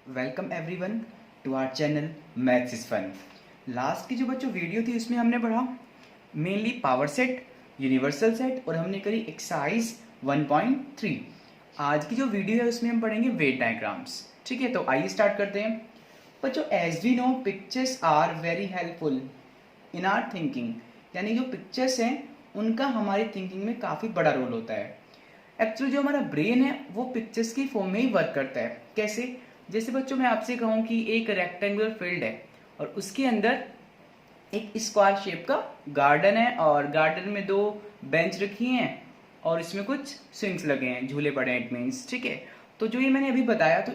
Welcome everyone to our channel maths is fun. Last की जो बच्चों वीडियो थी उसमें हमने पढ़ा mainly power set, universal set और हमने करी एक्सरसाइज 1.3। आज की जो वीडियो है उसमें हम पढ़ेंगे वेट डायग्राम्स। ठीक है, तो आइए स्टार्ट करते हैं। बच्चों as we know pictures are very helpful in our thinking, यानी जो पिक्चर्स हैं उनका हमारी थिंकिंग में काफ़ी बड़ा रोल होता है। एक्चुअली जो हमारा ब्रेन है वो पिक्चर्स की फॉर्म में ही वर्क करता है। कैसे? जैसे बच्चों मैं आपसे कहूँ कि एक रेक्टेंगुलर फील्ड है और उसके अंदर एक स्क्वायर शेप का गार्डन है और गार्डन में दो बेंच रखी हैं और इसमें कुछ स्विंग्स लगे हैं, झूले पड़े हैं, इट मीन्स। ठीक है, तो जो ये मैंने अभी बताया तो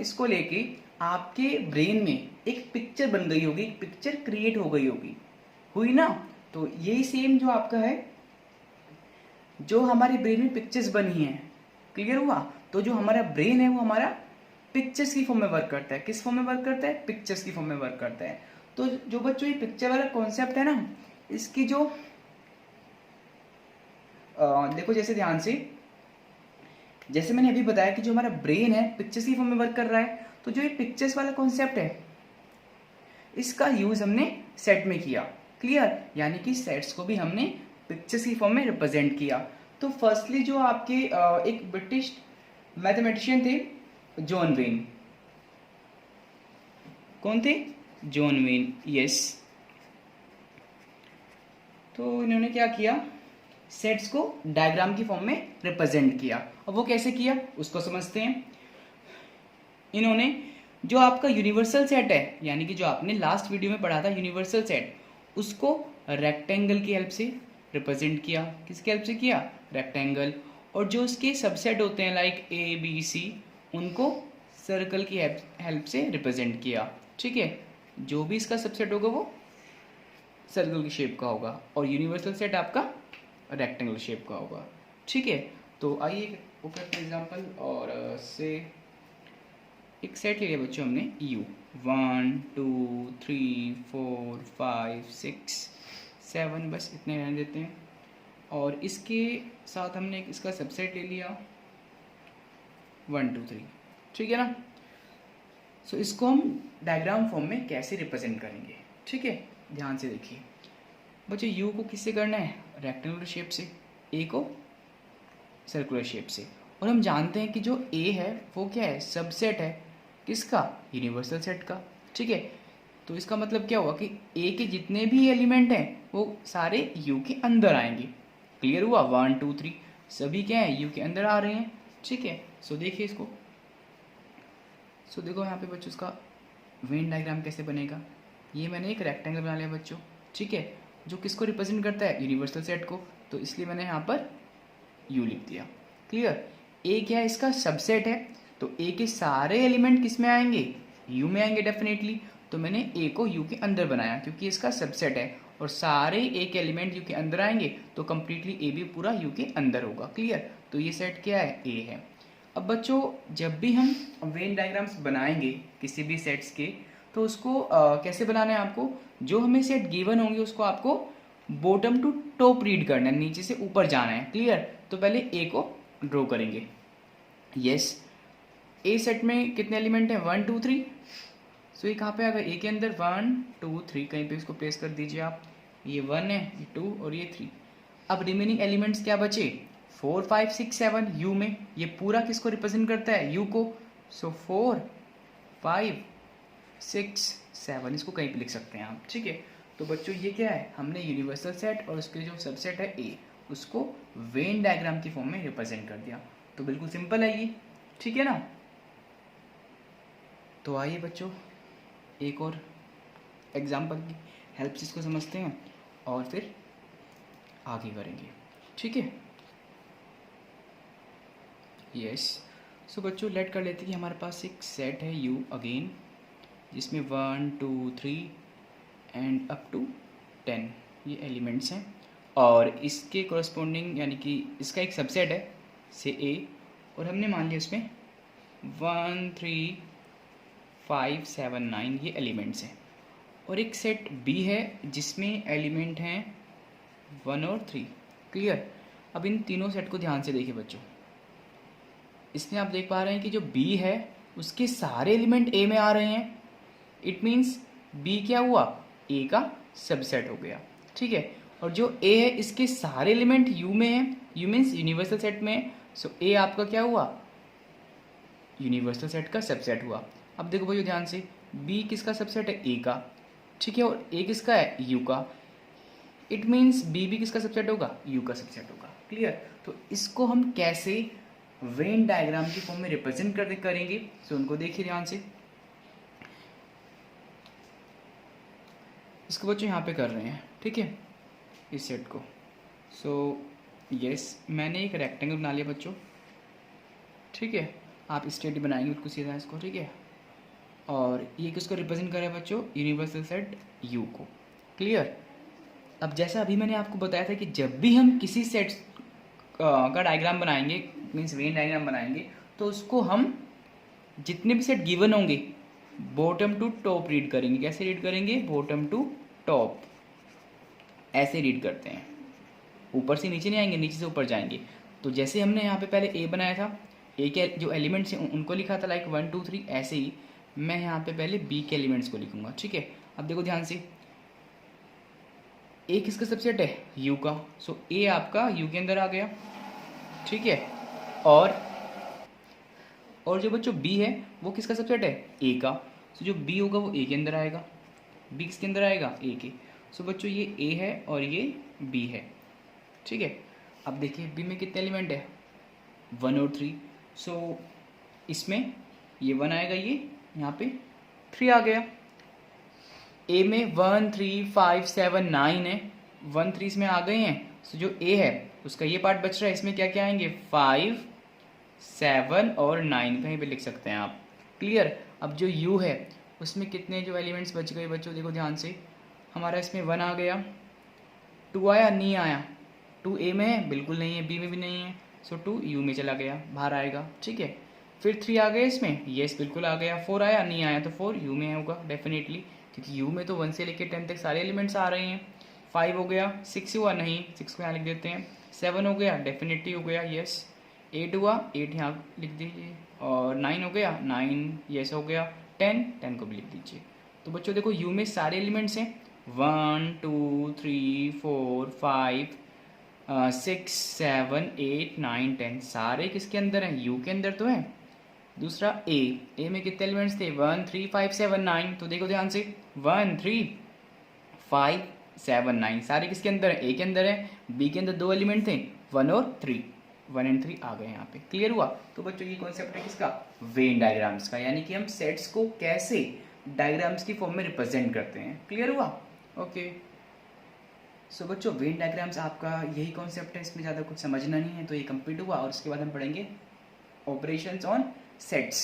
इसको लेके आपके ब्रेन में एक पिक्चर बन गई होगी, एक पिक्चर क्रिएट हो गई होगी, हुई ना? तो यही सेम जो आपका है, जो हमारे ब्रेन में पिक्चर्स बनी हैं, क्लियर हुआ? तो जो हमारा ब्रेन है वो हमारा पिक्चर्स की फॉर्म में वर्क करता है। किस फॉर्म में वर्क करता है? पिक्चर्स की फॉर्म में वर्क करता है। तो जो बच्चों ये पिक्चर वाला कॉन्सेप्ट है ना, इसकी जो देखो जैसे ध्यान से, जैसे मैंने अभी बताया कि जो हमारा ब्रेन है पिक्चर्स की फॉर्म में वर्क कर रहा है, तो जो ये पिक्चर्स वाला कॉन्सेप्ट है इसका यूज हमने सेट में किया। क्लियर? यानी कि सेट्स को भी हमने पिक्चर्स की फॉर्म में रिप्रेजेंट किया। तो फर्स्टली जो आपके एक ब्रिटिश मैथमेटिशियन थे जॉन वेन। कौन थे? John when, yes. तो इन्होंने क्या किया, सेट्स को डायग्राम की फॉर्म में रिप्रेजेंट किया। और वो कैसे किया उसको समझते हैं। इन्होंने जो आपका यूनिवर्सल सेट है, यानी कि जो आपने लास्ट वीडियो में पढ़ा था यूनिवर्सल सेट, उसको रेक्टेंगल की हेल्प से रिप्रेजेंट किया। किसकी हेल्प से किया? रेक्टेंगल। और जो उसके सबसेट होते हैं लाइक ए बी सी, उनको सर्कल की हेल्प से रिप्रेजेंट किया। ठीक है, जो भी इसका सबसेट होगा वो सर्कल की शेप का होगा और यूनिवर्सल सेट आपका रेक्टेंगल शेप का होगा। ठीक है, तो आइए वो करते हैं एग्जाम्पल। और से एक सेट ले लिया बच्चों हमने U 1 2 3 4 5 6 7, बस इतने रहने देते हैं। और इसके साथ हमने इसका सबसेट ले लिया 1 2 3। ठीक है ना? सो इसको हम डायग्राम फॉर्म में कैसे रिप्रेजेंट करेंगे? ठीक है, ध्यान से देखिए बच्चों, U को किससे करना है? रेक्टेंगुलर शेप से, A को सर्कुलर शेप से। और हम जानते हैं कि जो A है वो क्या है? सबसेट है। किसका? यूनिवर्सल सेट का। ठीक है, तो इसका मतलब क्या हुआ कि A के जितने भी एलिमेंट हैं वो सारे U के अंदर आएंगे। क्लियर हुआ? 1 2 3 सभी क्या है? U के अंदर आ रहे हैं। ठीक है, सो देखिए इसको। सो देखो यहाँ पे बच्चों इसका वेन डायग्राम कैसे बनेगा। ये मैंने एक रेक्टेंगल बना लिया बच्चों। ठीक है, जो किसको रिप्रेजेंट करता है? यूनिवर्सल सेट को। तो इसलिए मैंने यहाँ पर U लिख दिया। क्लियर? A क्या है? इसका सबसेट है, तो A के सारे एलिमेंट किस में आएंगे? U में आएंगे डेफिनेटली। तो मैंने A को U के अंदर बनाया क्योंकि इसका सबसेट है और सारे A के एलिमेंट U के अंदर आएंगे, तो कंप्लीटली A भी पूरा U के अंदर होगा। क्लियर? तो ये सेट क्या है? A है। अब बच्चों जब भी हम वेन डायग्राम्स बनाएंगे किसी भी सेट्स के, तो उसको कैसे बनाना है आपको? जो हमें सेट गिवन होंगे उसको आपको बॉटम टू टॉप रीड करना है, नीचे से ऊपर जाना है। क्लियर? तो पहले A को ड्रॉ करेंगे। यस, A सेट में कितने एलिमेंट हैं? 1 2 3। सो ये कहाँ पे आएगा? A के अंदर 1 2 3, कहीं पे इसको प्लेस कर दीजिए आप। ये 1 है, ये 2 और ये 3। अब रिमेनिंग एलिमेंट्स क्या बचे? 4 5 6 7 U में। ये पूरा किसको रिप्रेजेंट करता है? U को। सो 4 5 6 7, इसको कहीं पे लिख सकते हैं आप। ठीक है, तो बच्चों ये क्या है? हमने यूनिवर्सल सेट और उसके जो सबसेट है A, उसको वेन डायग्राम की फॉर्म में रिप्रेजेंट कर दिया। तो बिल्कुल सिंपल है ये। ठीक है ना? तो आइए बच्चों एक और एग्जाम्पल की हेल्प से इसको समझते हैं और फिर आगे करेंगे। ठीक है, यस। सो बच्चों लेट कर लेते हैं कि हमारे पास एक सेट है U अगेन, जिसमें 1 2 3 एंड अप टू 10 ये एलिमेंट्स हैं और इसके कॉरस्पॉन्डिंग यानी कि इसका एक सबसेट है से A, और हमने मान लिया इसमें 1 3 5 7 9 ये एलिमेंट्स हैं। और एक सेट B है जिसमें एलिमेंट हैं 1 और 3। क्लियर? अब इन तीनों सेट को ध्यान से देखिए बच्चों। इसमें आप देख पा रहे हैं कि जो B है उसके सारे एलिमेंट ए में आ रहे हैं, इट मीन्स बी क्या हुआ, ए का सबसेट हो गया, ठीक है। और जो ए है इसके सारे एलिमेंट यू में है, यू मीन्स यूनिवर्सल सेट में है, सो ए आपका क्या हुआ, यूनिवर्सल सेट का सबसेट हुआ। अब देखो भाई ध्यान से, बी किसका सबसेट है, ए का, ठीक है, और ए किसका है, यू का, इट मीन्स बी भी किसका सबसेट होगा, यू का सबसेट होगा, क्लियर। तो इसको हम कैसे वेन डायग्राम की फॉर्म में रिप्रेजेंट करेंगे, सो उनको देखिए ध्यान से। इसको बच्चों यहाँ पे कर रहे हैं, ठीक है, इस सेट को। सो यस, मैंने एक रेक्टेंगल बना लिया बच्चों, ठीक है, आप स्ट्रेट बनाएंगे बिल्कुल सीधा इसको, ठीक है। और ये किसको रिप्रेजेंट करे बच्चों, यूनिवर्सल सेट यू को, क्लियर। अब जैसा अभी मैंने आपको बताया था कि जब भी हम किसी सेट का डायग्राम बनाएंगे, मीन्स वेन डायग्राम बनाएंगे, तो उसको हम जितने भी सेट गिवन होंगे बॉटम टू टॉप रीड करेंगे। कैसे रीड करेंगे, बॉटम टू टॉप, ऐसे रीड करते हैं, ऊपर से नीचे नहीं आएंगे, नीचे से ऊपर जाएंगे। तो जैसे हमने यहाँ पे पहले ए बनाया था, ए के जो एलिमेंट्स हैं उनको लिखा था लाइक 1 2 3, ऐसे ही मैं यहाँ पे पहले बी के एलिमेंट्स को लिखूंगा, ठीक है। अब देखो ध्यान से, ए किसका सबसेट है, यू का, सो ए आपका यू के अंदर आ गया, ठीक है। और जो बच्चों बी है वो किसका सबसेट है, ए का, सो जो बी होगा वो ए के अंदर आएगा, बी किसके अंदर आएगा, ए के। सो बच्चों ये ए है और ये बी है, ठीक है। अब देखिए बी में कितने एलिमेंट है, 1 और 3, सो इसमें ये 1 आएगा, ये यहाँ पे 3 आ गया। ए में 1 3 5 7 9 है, 1 3 इसमें आ गए हैं, सो जो ए है उसका ये पार्ट बच रहा है, इसमें क्या क्या आएंगे, 5 7 और 9, कहीं पे लिख सकते हैं आप, क्लियर। अब जो यू है उसमें कितने जो एलिमेंट्स बच गए बच्चों, देखो ध्यान से, हमारा इसमें 1 आ गया, 2 आया, नहीं आया, 2 ए में है, बिल्कुल नहीं है, बी में भी नहीं है, सो 2 यू में चला गया, बाहर आएगा, ठीक है। फिर 3 आ गया इसमें, यस बिल्कुल आ गया, 4 आया, नहीं आया, तो 4 यू में होगा डेफिनेटली, क्योंकि यू में तो 1 से लेकर 10 तक सारे एलिमेंट्स आ रहे हैं। 5 हो गया, 6 हुआ, नहीं, 6 को यहाँ लिख देते हैं। 7 हो गया, डेफिनेटली हो गया, यस। 8 हुआ, 8 यहाँ लिख दीजिए, और 9 हो गया, 9 यस हो गया। 10 को भी लिख दीजिए। तो बच्चों देखो यू में सारे एलिमेंट्स हैं, 1 2 3 4 5 6 7 8 9 10, सारे किसके अंदर हैं, यू के अंदर तो है। दूसरा ए में कितने एलिमेंट्स थे, 1 3 5 7 9, तो देखो ध्यान से, 1 3 5 7 9, सारे किसके अंदर है, ए के अंदर है। बी के अंदर 2 एलिमेंट थे, 1 और 3, 1 और 3 आ गए यहाँ पे, क्लियर हुआ। तो बच्चों ये कॉन्सेप्ट है किसका, वेन डायग्राम्स का, यानी कि हम सेट्स को कैसे डायग्राम्स की फॉर्म में रिप्रेजेंट करते हैं, क्लियर हुआ, ओके। सो बच्चों वेन डायग्राम्स आपका यही कॉन्सेप्ट है, इसमें ज़्यादा कुछ समझना नहीं है, तो ये कंप्लीट हुआ। और उसके बाद हम पढ़ेंगे ऑपरेशंस ऑन सेट्स।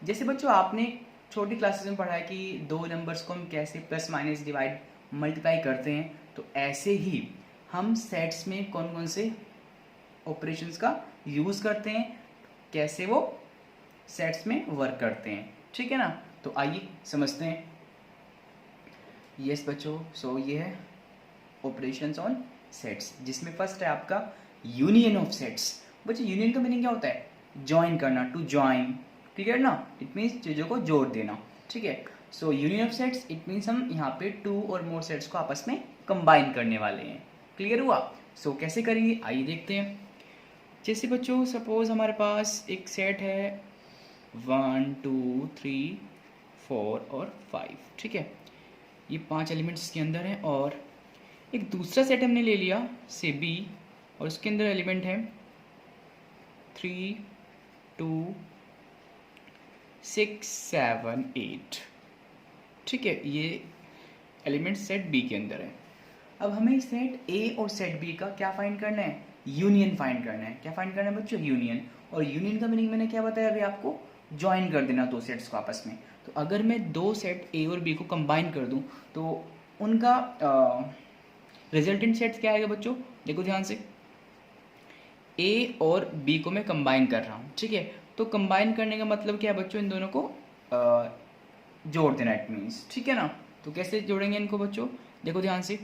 जैसे बच्चों आपने छोटी क्लासेस में पढ़ा है कि 2 नंबर्स को हम कैसे प्लस माइनस डिवाइड मल्टीप्लाई करते हैं, तो ऐसे ही हम सेट्स में कौन कौन से ऑपरेशंस का यूज़ करते हैं, कैसे वो सेट्स में वर्क करते हैं, ठीक है ना। तो आइए समझते हैं। यस बच्चों, सो ये है ऑपरेशंस ऑन सेट्स, जिसमें फर्स्ट है आपका यूनियन ऑफ सेट्स। बच्चों यूनियन का मीनिंग क्या होता है, ज्वाइन करना, टू ज्वाइन, क्लियर ना, इट मीन्स चीज़ों को जोड़ देना, ठीक है। सो union of sets it means हम यहाँ पे 2 और मोर सेट्स को आपस में कंबाइन करने वाले हैं, क्लियर हुआ। सो कैसे करेंगे आइए देखते हैं। जैसे बच्चों सपोज हमारे पास एक सेट है 1 2 3 4 और 5, ठीक है, ये 5 एलिमेंट्स इसके अंदर हैं। और एक दूसरा सेट हमने ले लिया से बी, और उसके अंदर एलिमेंट है 3 2 6 7 8, ठीक है, ये एलिमेंट सेट बी के अंदर है। अब हमें सेट ए और सेट बी का क्या फाइंड करना है, यूनियन फाइंड करना है। क्या फाइंड करना है बच्चों, यूनियन। और यूनियन का मीनिंग मैंने क्या बताया अभी आपको, ज्वाइन कर देना 2 सेट्स को आपस में। तो अगर मैं 2 सेट ए और बी को कंबाइन कर दूं तो उनका रिजल्टेंट सेट्स क्या आएगा बच्चों, देखो ध्यान से, ए और बी को मैं कंबाइन कर रहा हूँ, ठीक है। तो कंबाइन करने का मतलब क्या है बच्चों, इन दोनों को जोड़ देना, इट मीन्स, ठीक है ना। तो कैसे जोड़ेंगे इनको बच्चों, देखो ध्यान से,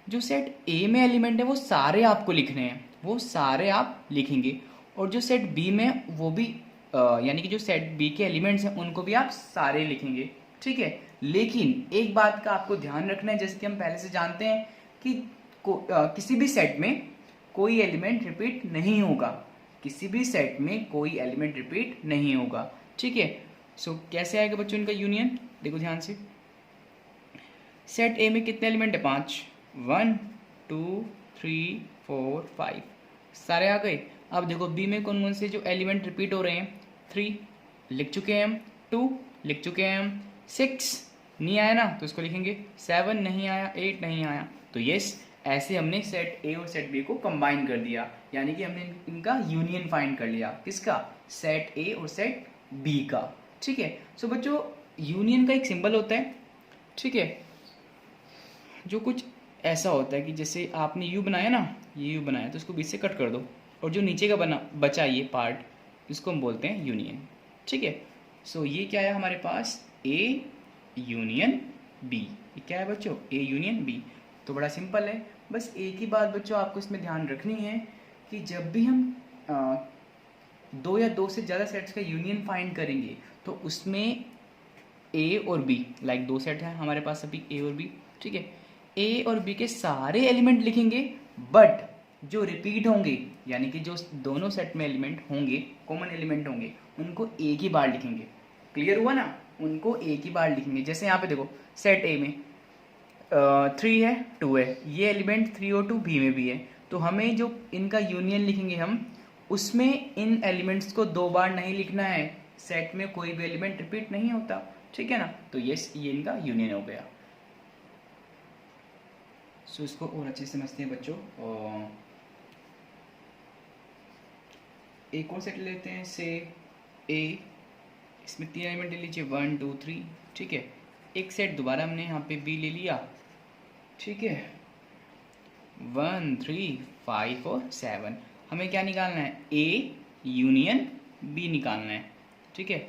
जो सेट ए में एलिमेंट है वो सारे आपको लिखने हैं, वो सारे आप लिखेंगे, और जो सेट बी में वो भी यानी कि जो सेट बी के एलिमेंट्स हैं उनको भी आप सारे लिखेंगे, ठीक है। लेकिन एक बात का आपको ध्यान रखना है, जैसे कि हम पहले से जानते हैं कि किसी भी सेट में कोई एलिमेंट रिपीट नहीं होगा, किसी भी सेट में कोई एलिमेंट रिपीट नहीं होगा, ठीक है। सो कैसे आएगा बच्चों इनका यूनियन, देखो ध्यान से। सेट ए में कितने एलिमेंट है, 5, 1 2 3 4 5 सारे आ गए। अब देखो बी में कौन कौन से जो एलिमेंट रिपीट हो रहे हैं, 3 लिख चुके हैं हम, 2 लिख चुके हैं हम, 6 नहीं आया ना तो इसको लिखेंगे, 7 नहीं आया, 8 नहीं आया, तो यस ऐसे हमने सेट ए और सेट बी को कंबाइन कर दिया, यानी कि हमने इनका यूनियन फाइंड कर लिया, किसका, सेट ए और सेट बी का, ठीक है। सो बच्चों यूनियन का एक सिंबल होता है, ठीक है, जो कुछ ऐसा होता है कि जैसे आपने यू बनाया ना, ये यू बनाया तो इसको बीच से कट कर दो, और जो नीचे का बचा ये पार्ट इसको हम बोलते हैं यूनियन, ठीक है। सो ये क्या है हमारे पास, ए यूनियन बी, ये क्या है बच्चों, ए यूनियन बी। तो बड़ा सिंपल है, बस एक ही बात बच्चों आपको इसमें ध्यान रखनी है कि जब भी हम 2 या 2 से ज़्यादा सेट्स का यूनियन फाइंड करेंगे तो उसमें ए और बी, लाइक 2 सेट है हमारे पास अभी ए और बी, ठीक है, ए और बी के सारे एलिमेंट लिखेंगे, बट जो रिपीट होंगे यानी कि जो दोनों सेट में एलिमेंट होंगे, कॉमन एलिमेंट होंगे, उनको एक ही बार लिखेंगे, क्लियर हुआ ना, उनको एक ही बार लिखेंगे। जैसे यहाँ पे देखो सेट ए में 3 है 2 है, ये एलिमेंट 3 और 2 बी में भी है, तो हमें जो इनका यूनियन लिखेंगे हम, उसमें इन एलिमेंट्स को 2 बार नहीं लिखना है, सेट में कोई भी एलिमेंट रिपीट नहीं होता, ठीक है ना, तो यस ये इनका यूनियन हो गया। सो इसको और अच्छे से समझते हैं बच्चों। एक और सेट लेते हैं, से ए, इसमें 3 एलिमेंट ले लीजिए, 1 2 3, ठीक है। एक सेट दोबारा हमने यहाँ पे बी ले लिया, ठीक है, 1 3 5 और 7, हमें क्या निकालना है, ए यूनियन बी निकालना है, ठीक है।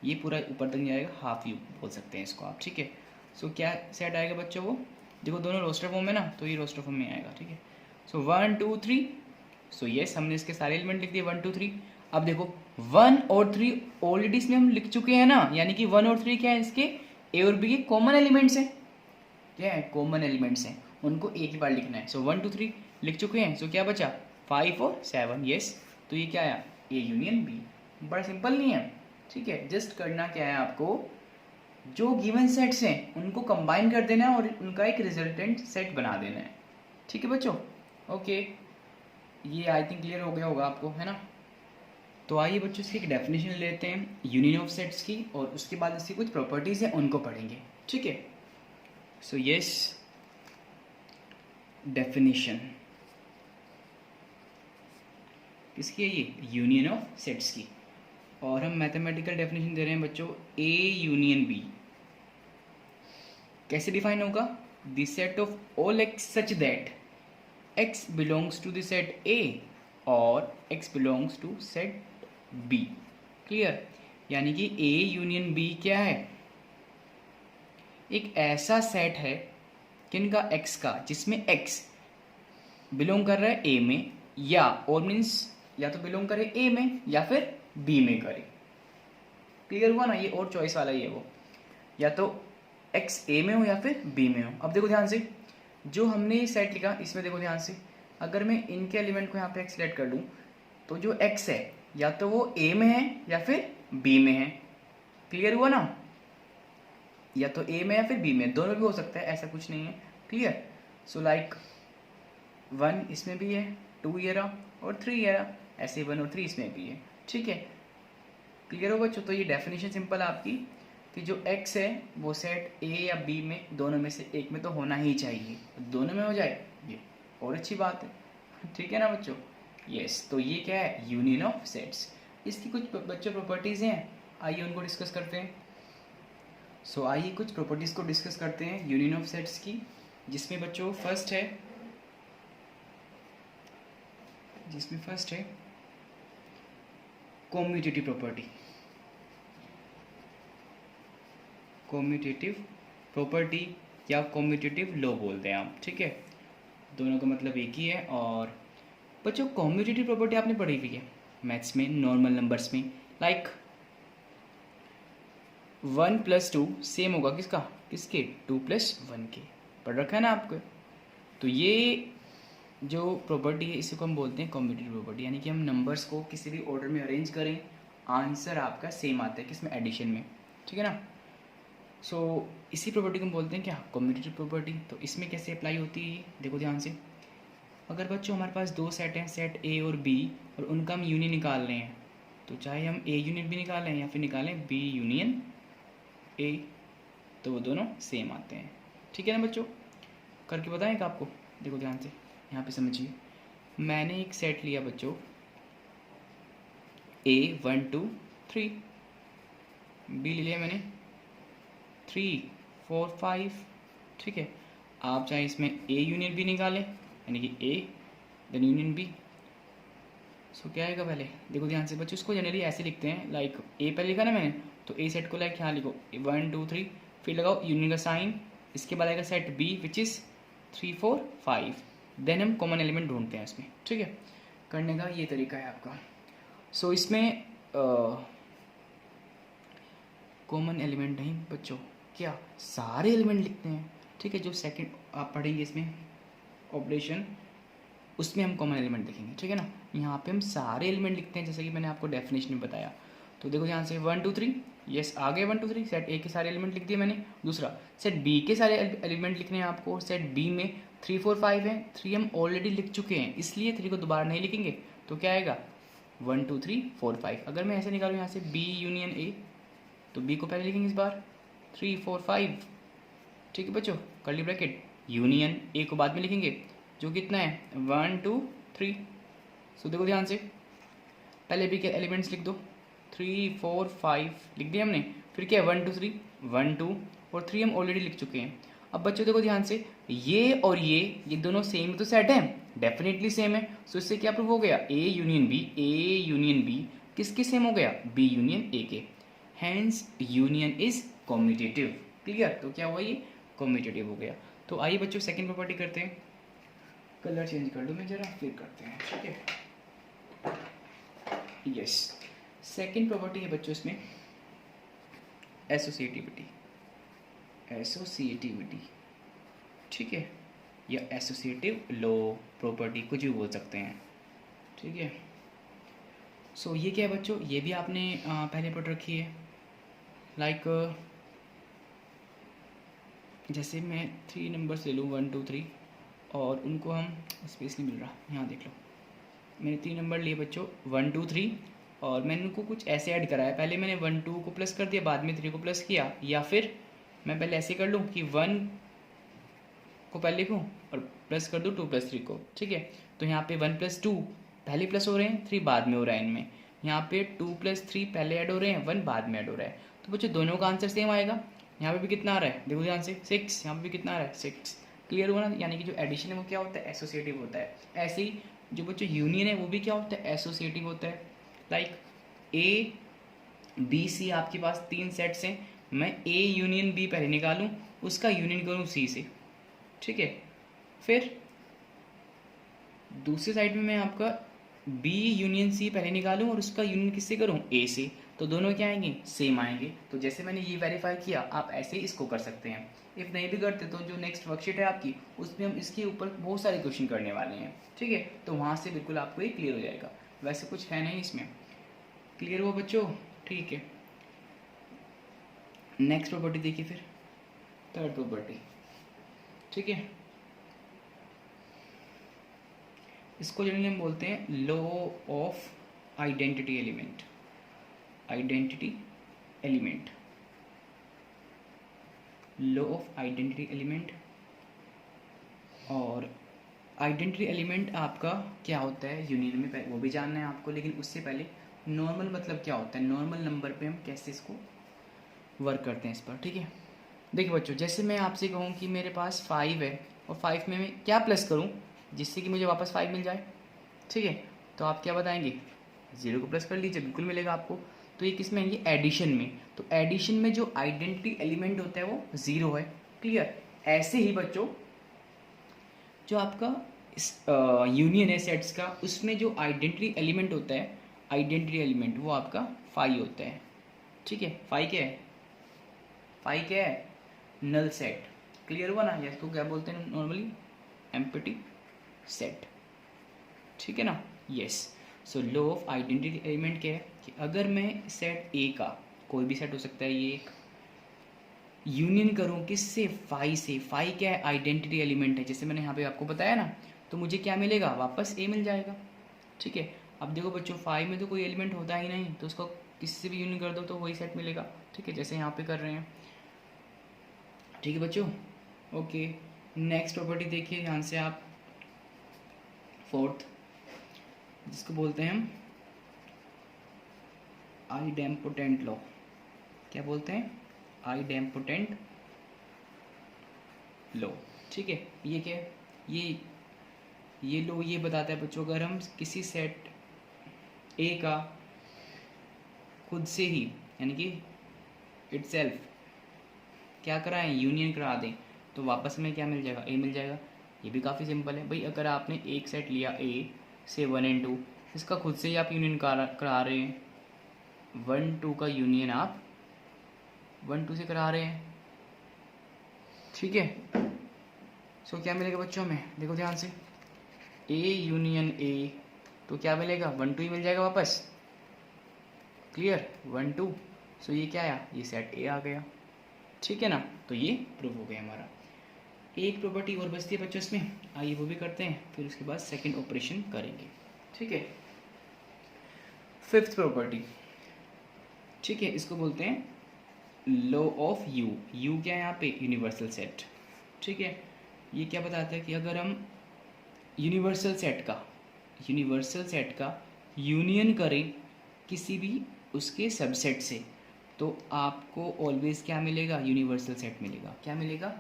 ये पूरा ऊपर तक नहीं आएगा, हाफ यू बोल सकते हैं इसको आप, ठीक है। सो क्या सेट आएगा बच्चों, वो देखो दोनों रोस्टर फॉर्म में ना, तो ये रोस्टर फॉर्म में आएगा, ठीक है। सो 1 2 3, सो यस हमने इसके सारे एलिमेंट लिख दिए 1 2 3। अब देखो 1 और 3 ऑलरेडी इसमें हम लिख चुके हैं ना, यानी कि 1 और 3 क्या है, इसके ए और बी के कॉमन एलिमेंट्स हैं, क्या है, कॉमन एलिमेंट्स हैं, उनको एक ही बार लिखना है। सो 1 2 3 लिख चुके हैं, सो क्या बचा, 5 और 7, यस, तो ये क्या आया, ए यूनियन बी। बड़ा सिंपल नहीं है, ठीक है, जस्ट करना क्या है आपको, जो गिवन सेट्स हैं उनको कंबाइन कर देना है और उनका एक रिजल्टेंट सेट बना देना है, ठीक है बच्चों, ओके। ये आई थिंक क्लियर हो गया होगा आपको, है ना। तो आइए बच्चों इसकी एक डेफिनेशन लेते हैं यूनियन ऑफ सेट्स की, और उसके बाद इसकी कुछ प्रॉपर्टीज हैं उनको पढ़ेंगे, ठीक है। सो यस डेफिनेशन किसकी है, ये यूनियन ऑफ सेट्स की, और हम मैथमेटिकल डेफिनेशन दे रहे हैं बच्चों, ए यूनियन बी। कैसे डिफाइन होगा, the set of all x such that x belongs to the set A और x belongs to set B, clear. यानी कि ए यूनियन बी क्या है, एक ऐसा सेट है किनका, एक्स का, जिसमें एक्स बिलोंग कर रहा है ए में, या और मीन्स या तो बिलोंग करे ए में या फिर बी में करे, क्लियर हुआ ना, ये और चॉइस वाला ही है वो, या तो एक्स ए में हो या फिर बी में हो। अब देखो ध्यान से, जो हमने सेट लिखा इसमें देखो ध्यान से, अगर मैं इनके एलिमेंट को यहाँ पे सिलेक्ट कर लूँ तो जो एक्स है या तो वो ए में है या फिर बी में है, क्लियर हुआ ना, या तो ए में या फिर बी में, दोनों भी हो सकता है, ऐसा कुछ नहीं है, क्लियर। सो लाइक 1 इसमें भी है, 2 ये रहा और 3 ये रहा, ऐसे 1 और 3 इसमें भी है, ठीक है, क्लियर हो बच्चों। तो ये डेफिनेशन सिंपल आपकी कि जो x है वो सेट ए या बी में, दोनों में से एक में तो होना ही चाहिए, दोनों में हो जाए ये और अच्छी बात है, ठीक है ना बच्चों, यस। तो ये क्या है, यूनियन ऑफ सेट्स। इसकी कुछ बच्चों प्रॉपर्टीज़ हैं, आइए उनको डिस्कस करते हैं। सो आइए कुछ प्रॉपर्टीज़ को डिस्कस करते हैं यूनियन ऑफ सेट्स की, जिसमें बच्चों फर्स्ट है कॉम्यूटेटिव प्रॉपर्टी। कॉम्यूटेटिव प्रॉपर्टी या कॉम्यूटेटिव लॉ बोलते हैं आप, ठीक है, दोनों का मतलब एक ही है। और बच्चों कॉम्यूटेटिव प्रॉपर्टी आपने पढ़ी हुई है मैथ्स में, नॉर्मल नंबर्स में, लाइक 1+2 सेम होगा किसका, किसके, 2+1 के। पढ़ रखा है ना आपको। तो ये जो प्रॉपर्टी है इसी को हम बोलते हैं कम्यूटेटिव प्रॉपर्टी, यानी कि हम नंबर्स को किसी भी ऑर्डर में अरेंज करें, आंसर आपका सेम आता है किसमें, एडिशन में, ठीक है ना। सो इसी प्रॉपर्टी को हम बोलते हैं क्या, कम्यूटेटिव प्रॉपर्टी। तो इसमें कैसे अप्लाई होती है, देखो ध्यान से। अगर बच्चों हमारे पास दो सेट हैं, सेट ए और बी, और उनका हम यूनियन निकाल रहे हैं, तो चाहे हम ए यूनियन बी निकालें या फिर निकालें बी यूनियन ए, तो वो दोनों सेम आते हैं, ठीक है ना बच्चों। करके बताएं आपको, देखो ध्यान से यहाँ पे समझिए। मैंने एक सेट लिया बच्चों A 1 2 3, बी ले लिया मैंने 3 4 5, ठीक है। आप चाहे इसमें A यूनियन बी निकालें, यानी कि A देन यूनियन बी। सो क्या आएगा, पहले देखो ध्यान से बच्चों, इसको जनरली ऐसे लिखते हैं, लाइक A पहले लिखा ना मैंने, तो A सेट को लाइक यहाँ लिखो 1 2 3, फिर लगाओ यूनियन का साइन, इसके बाद आएगा set B which is 3 4 5, then हम कॉमन एलिमेंट ढूंढते हैं इसमें, ठीक है। करने का ये तरीका है आपका। सो इसमें कॉमन एलिमेंट नहीं बच्चों, क्या सारे एलिमेंट लिखते हैं, ठीक है। जो सेकंड आप पढ़ेंगे इसमें ऑपरेशन, उसमें हम कॉमन एलिमेंट लिखेंगे, ठीक है ना। यहाँ पे हम सारे एलिमेंट लिखते हैं, जैसे कि मैंने आपको डेफिनेशन में बताया। तो देखो ध्यान से 1 2 3, यस आ गए 1 2 3, सेट ए के सारे एलिमेंट लिख दिए मैंने। दूसरा सेट बी के सारे एलिमेंट लिखने हैं आपको, सेट बी में 3 4 5 है, 3 हम ऑलरेडी लिख चुके हैं, इसलिए 3 को दोबारा नहीं लिखेंगे। तो क्या आएगा 1 2 3 4 5। अगर मैं ऐसे निकालूँ यहाँ से बी यूनियन ए, तो बी को पहले लिखेंगे इस बार 3 4 5, ठीक है बच्चों, कर्ली ब्रैकेट, यूनियन ए को बाद में लिखेंगे जो कितना है 1 2 3। सो देखो ध्यान से, पहले बी के एलिमेंट्स लिख दो, 3 4 5 लिख दिया हमने, फिर क्या है 1 2 3, 1 2 और 3 हम ऑलरेडी लिख चुके हैं। अब बच्चों देखो ध्यान से, ये और ये दोनों सेम तो सेट हैं, डेफिनेटली सेम है। सो इससे क्या प्रूव हो गया, ए यूनियन बी किसके सेम हो गया, बी यूनियन ए के, hence union is commutative. Clear, तो क्या हुआ, ये कम्यूटेटिव हो गया। तो आइए बच्चों सेकंड प्रॉपर्टी करते हैं, कलर चेंज कर दो मैं जरा, फिर करते हैं, ठीक है। यस, सेकंड प्रॉपर्टी है बच्चों इसमें एसोसिएटिविटी, ठीक है, या एसोसिएटिव लॉ प्रॉपर्टी, कुछ भी बोल सकते हैं, ठीक है। सो ये क्या है बच्चों, ये भी आपने पहले पढ़ रखी है। लाइक जैसे मैं 3 नंबर्स ले लूँ 1 2 3, और उनको हम, स्पेस नहीं मिल रहा, यहाँ देख लो, मैंने 3 नंबर लिए बच्चों 1 2 3, और मैंने उनको कुछ ऐसे ऐड कराया, पहले मैंने 1 2 को प्लस कर दिया, बाद में 3 को प्लस किया, या फिर मैं पहले ऐसे कर लूँ कि 1 को पहले लिखूँ और प्लस कर दूँ 2 + 3 को, ठीक है। तो यहाँ पे 1 + 2 पहले प्लस हो रहे हैं, 3 बाद में हो रहा है इनमें, यहाँ पे 2 + 3 पहले ऐड हो रहे हैं, 1 बाद में ऐड हो रहा है। तो बच्चों दोनों का आंसर सेम आएगा। यहाँ पे भी कितना आ रहा है, देखो ध्यान से 6, यहाँ पे भी कितना आ रहा है 6। क्लियर हुआ ना, यानी कि जो एडिशन है वो क्या होता है, एसोसिएटिव होता है। ऐसे ही जो बच्चों यूनियन है वो भी क्या होता है, एसोसिएटिव होता है। लाइक ए बी सी आपके पास 3 सेट्स हैं, मैं ए यूनियन बी पहले निकालूं, उसका यूनियन करूं सी से, ठीक है। फिर दूसरी साइड में मैं आपका बी यूनियन सी पहले निकालूं और उसका यूनियन किससे करूं, ए से, तो दोनों क्या आएंगे, सेम आएंगे। तो जैसे मैंने ये वेरीफाई किया, आप ऐसे ही इसको कर सकते हैं। इफ़ नहीं भी करते तो जो नेक्स्ट वर्कशीट है आपकी, उसमें हम इसके ऊपर बहुत सारे क्वेश्चन करने वाले हैं, ठीक है। तो वहाँ से बिल्कुल आपको ये क्लियर हो जाएगा, वैसे कुछ है नहीं इसमें। क्लियर हुआ बच्चों, ठीक है। नेक्स्ट प्रॉपर्टी देखिए, फिर थर्ड प्रॉपर्टी, ठीक है। इसको जनरली हम बोलते हैं law of identity element, law of identity element. और आइडेंटिटी एलिमेंट आपका क्या होता है यूनियन में, वो भी जानना है आपको, लेकिन उससे पहले नॉर्मल मतलब क्या होता है, नॉर्मल नंबर पे हम कैसे इसको वर्क करते हैं इस पर, ठीक है। देखिए बच्चों, जैसे मैं आपसे कहूँ कि मेरे पास 5 है और 5 में मैं क्या प्लस करूँ जिससे कि मुझे वापस 5 मिल जाए, ठीक है। तो आप क्या बताएंगे, 0 को प्लस कर लीजिए, बिल्कुल मिलेगा आपको। तो ये किस में, ये एडिशन में, तो एडिशन में जो आइडेंटिटी एलिमेंट होता है वो 0 है। क्लियर। ऐसे ही बच्चों जो आपका यूनियन है सेट्स का, उसमें जो आइडेंटिटी एलिमेंट होता है, आइडेंटिटी एलिमेंट वो आपका फाई होता है। ठीक है, फाई क्या है? फाई क्या है? Null set. क्लियर हुआ ना? या इसको क्या बोलते हैं नॉर्मली? Empty set. ठीक है ना? Yes. So law of identity element क्या है कि अगर मैं सेट ए का, कोई भी सेट हो सकता है ये एक, यूनियन करूं किससे? फाई से। फाई क्या है? आइडेंटिटी एलिमेंट है, जैसे मैंने यहाँ पे आपको बताया ना, तो मुझे क्या मिलेगा? वापस ए मिल जाएगा। ठीक है, अब देखो बच्चों, फाई में तो कोई एलिमेंट होता ही नहीं, तो उसको किससे भी यूनियन कर दो तो वही सेट मिलेगा। ठीक है, जैसे यहाँ पे कर रहे हैं। ठीक है बच्चों, ओके। नेक्स्ट प्रॉपर्टी देखिए ध्यान से आप, फोर्थ, जिसको बोलते हैं हम आइडेम्पोटेंट लॉ। क्या बोलते हैं? Idempotent law. ठीक है, ये क्या है? ये लॉ ये बताता है बच्चों, अगर हम किसी सेट ए का खुद से ही, यानी कि इटसेल्फ क्या कराएं? यूनियन करा दें, तो वापस में क्या मिल जाएगा? ए मिल जाएगा। ये भी काफ़ी सिंपल है भाई। अगर आपने एक सेट लिया ए से 1 और 2, इसका खुद से ही आप यूनियन करा रहे हैं, 1 2 का यूनियन आप 1 2 से करा रहे हैं। ठीक है, सो क्या मिलेगा बच्चों में? देखो ध्यान से, ए यूनियन ए, तो क्या मिलेगा? 1 2 ही मिल जाएगा वापस। क्लियर? 1 2। सो ये क्या आया? ये सेट ए आ गया। ठीक है ना? तो ये प्रूव हो गया हमारा। एक प्रॉपर्टी और बचती है बच्चों इसमें, आइए वो भी करते हैं, फिर उसके बाद सेकंड ऑपरेशन करेंगे। ठीक है, फिफ्थ प्रॉपर्टी। ठीक है, इसको बोलते हैं लॉ ऑफ यू। यू क्या है यहाँ पे? Universal set. ठीक है, ये क्या बताता है कि अगर हम यूनिवर्सल सेट का यूनियन करें किसी भी उसके सबसेट से, तो आपको ऑलवेज क्या मिलेगा? यूनिवर्सल सेट मिलेगा। क्या मिलेगा?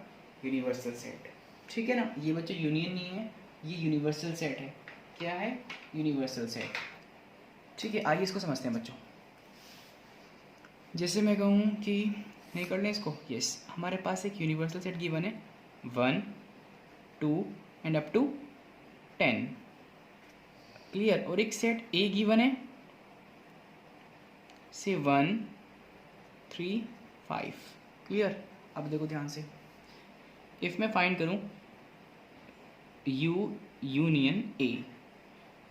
Universal set. ठीक है ना? ये बच्चों यूनियन नहीं है, ये यूनिवर्सल सेट है। क्या है? Universal set. ठीक है, आइए इसको समझते हैं बच्चों। जैसे मैं कहूँ कि नहीं कर लें इसको, यस, हमारे पास एक यूनिवर्सल सेट गिवन है 1 2 एंड अप टू 10। क्लियर? और एक सेट ए गिवन है से 1 3 5। क्लियर? अब देखो ध्यान से, इफ मैं फाइंड करूं you union A,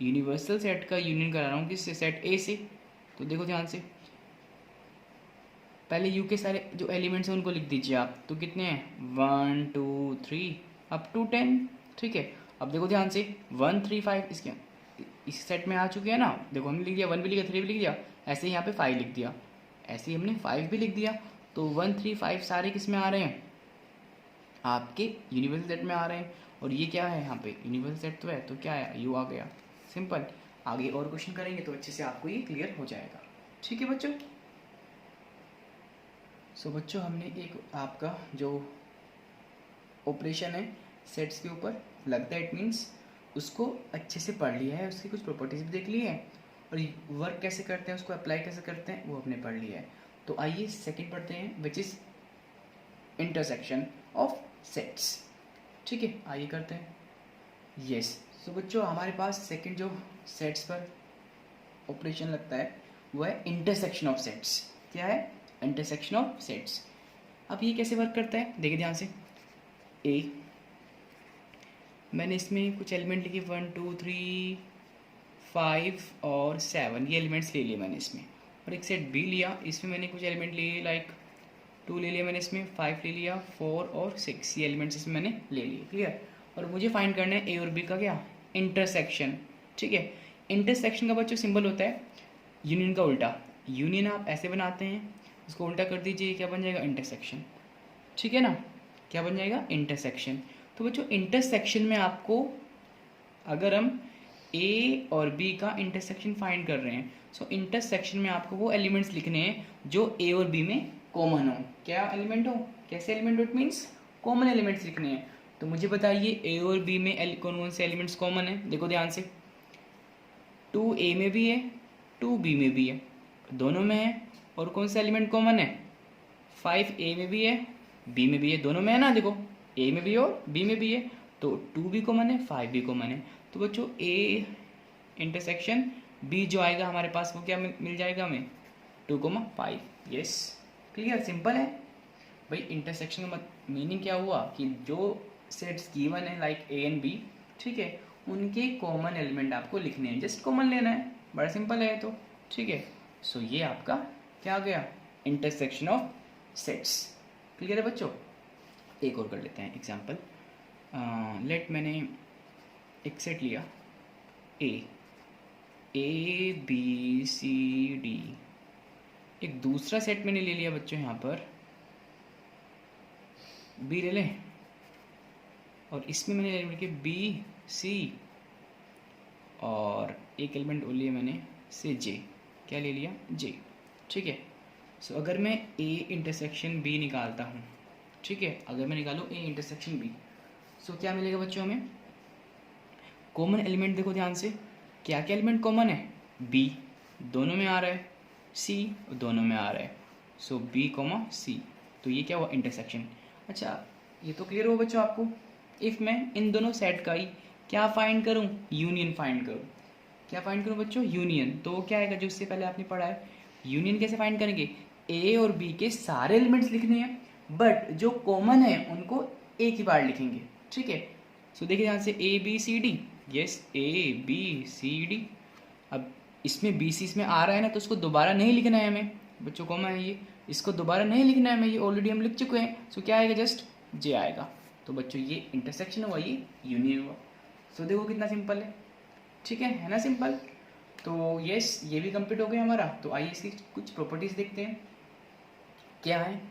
universal set का यूनियन करा रहा हूं किससे? सेट ए से। तो देखो ध्यान से, पहले यू के सारे जो एलिमेंट्स हैं उनको लिख दीजिए आप। तो कितने हैं? 1 2 3 अप टू 10। ठीक है, अब देखो ध्यान से, 1 3 5 इसके इस सेट में आ चुके हैं ना। देखो हमने लिख दिया, 1 भी लिखा, 3 भी लिख दिया, ऐसे ही यहाँ पे 5 लिख दिया, ऐसे ही हमने 5 भी लिख दिया। तो 1 3 5 सारे किस में आ रहे हैं? आपके यूनिवर्सल सेट में आ रहे हैं। और ये क्या है? यहाँ पे यूनिवर्सल सेट तो है, तो क्या है? यू आ गया। सिंपल। आगे और क्वेश्चन करेंगे तो अच्छे से आपको ये क्लियर हो जाएगा। ठीक है बच्चों? सो बच्चों, हमने एक आपका जो ऑपरेशन है सेट्स के ऊपर लगता है, इट मीन्स उसको अच्छे से पढ़ लिया है, उसकी कुछ प्रॉपर्टीज भी देख ली है, और वर्क कैसे करते हैं, उसको अप्लाई कैसे करते हैं, वो हमने पढ़ लिया है। तो आइए सेकंड पढ़ते हैं, which is intersection of sets. ठीक है, आइए करते हैं। यस, सो बच्चों, हमारे पास सेकंड जो सेट्स पर ऑपरेशन लगता है वो है इंटरसेक्शन ऑफ सेट्स। क्या है? Intersection of sets. अब ये कैसे वर्क करता है? देखिए ध्यान से, ए, मैंने इसमें कुछ एलिमेंट लिखे 1 2 3 5 और 7, ये एलिमेंट्स ले लिए मैंने इसमें। और एक सेट बी लिया, इसमें मैंने कुछ एलिमेंट लिए, लाइक 2 ले लिया मैंने इसमें, 5 ले लिया, 4 और 6, ये एलिमेंट्स इसमें मैंने ले लिए। क्लियर? और मुझे फाइंड करना है ए और बी का क्या? इंटरसेक्शन। ठीक है, इंटरसेक्शन का बच्चों सिंबल होता है यूनियन का उल्टा। यूनियन आप ऐसे बनाते हैं, उसको उल्टा कर दीजिए, क्या बन जाएगा? इंटरसेक्शन। ठीक है ना? क्या बन जाएगा? इंटरसेक्शन। तो बच्चों इंटरसेक्शन में आपको, अगर हम ए और बी का इंटरसेक्शन फाइंड कर रहे हैं, सो इंटरसेक्शन में आपको वो एलिमेंट्स लिखने हैं जो ए और बी में कॉमन हो। क्या एलिमेंट हो? कैसे एलिमेंट हो? इट मीन्स कॉमन एलिमेंट्स लिखने हैं। तो मुझे बताइए ए और बी में कौन कौन से एलिमेंट्स कॉमन है? देखो ध्यान से, 2 ए में भी है, 2 बी में भी है, दोनों में है। और कौन सा एलिमेंट कॉमन है? 5 ए में भी है, बी में भी है, दोनों में है ना। देखो, ए में भी और बी में भी है, तो 2 भी कॉमन है, 5 भी कॉमन है। तो बच्चों ए इंटरसेक्शन बी जो आएगा हमारे पास, वो क्या मिल जाएगा हमें? 2,5। यस, क्लियर, सिंपल है भाई। इंटरसेक्शन का मीनिंग क्या हुआ कि जो सेट्स गिवन है लाइक ए एंड बी, ठीक है, उनके कॉमन एलिमेंट आपको लिखने हैं, जस्ट कॉमन लेना है, बड़ा सिंपल है तो, ठीक है। सो ये आपका क्या आ गया, इंटरसेक्शन ऑफ सेट्स। क्लियर है बच्चों। एक और कर लेते हैं एग्जाम्पल। लेट मैंने एक सेट लिया ए बी सी डी, एक दूसरा सेट मैंने ले लिया बच्चों यहाँ पर बी ले लें, और इसमें मैंने एलिमेंट के बी सी, और एक एलिमेंट ले लिया मैंने से जे, क्या ले लिया, जे, ठीक है। सो अगर मैं ए इंटरसेक्शन बी निकालता हूँ, ठीक है, अगर मैं निकालूँ ए इंटरसेक्शन बी, सो क्या मिलेगा बच्चों हमें, कॉमन एलिमेंट देखो ध्यान से, क्या क्या एलिमेंट कॉमन है, बी दोनों में आ रहा है, सी दोनों में आ रहा है, सो बी कॉमा सी, तो ये क्या हुआ, इंटरसेक्शन। अच्छा, ये तो क्लियर हो बच्चों आपको। इफ़ मैं इन दोनों सेट का ही क्या फाइंड करूं, यूनियन फाइंड करूं, क्या फाइंड करूं बच्चों, यूनियन, तो क्या आएगा, जो इससे पहले आपने पढ़ा है, यूनियन कैसे फाइंड करेंगे, ए और बी के सारे एलिमेंट्स लिखने हैं, बट जो कॉमन है उनको एक ही बार लिखेंगे, ठीक है। सो देखिए ध्यान से, A B C D, yes A B C D. अब इसमें बी सी इसमें आ रहा है ना, तो उसको दोबारा नहीं लिखना है हमें बच्चों, कॉमन है ये, इसको दोबारा नहीं लिखना है हमें, ये ऑलरेडी हम लिख चुके हैं। सो क्या आएगा, जस्ट जे आएगा। तो बच्चों ये इंटरसेक्शन हुआ, ये यूनियन हुआ। सो देखो कितना सिंपल है, ठीक है ना, सिंपल। तो यस, ये भी कंप्लीट हो गया हमारा। तो आइए इसकी कुछ प्रॉपर्टीज़ देखते हैं क्या है।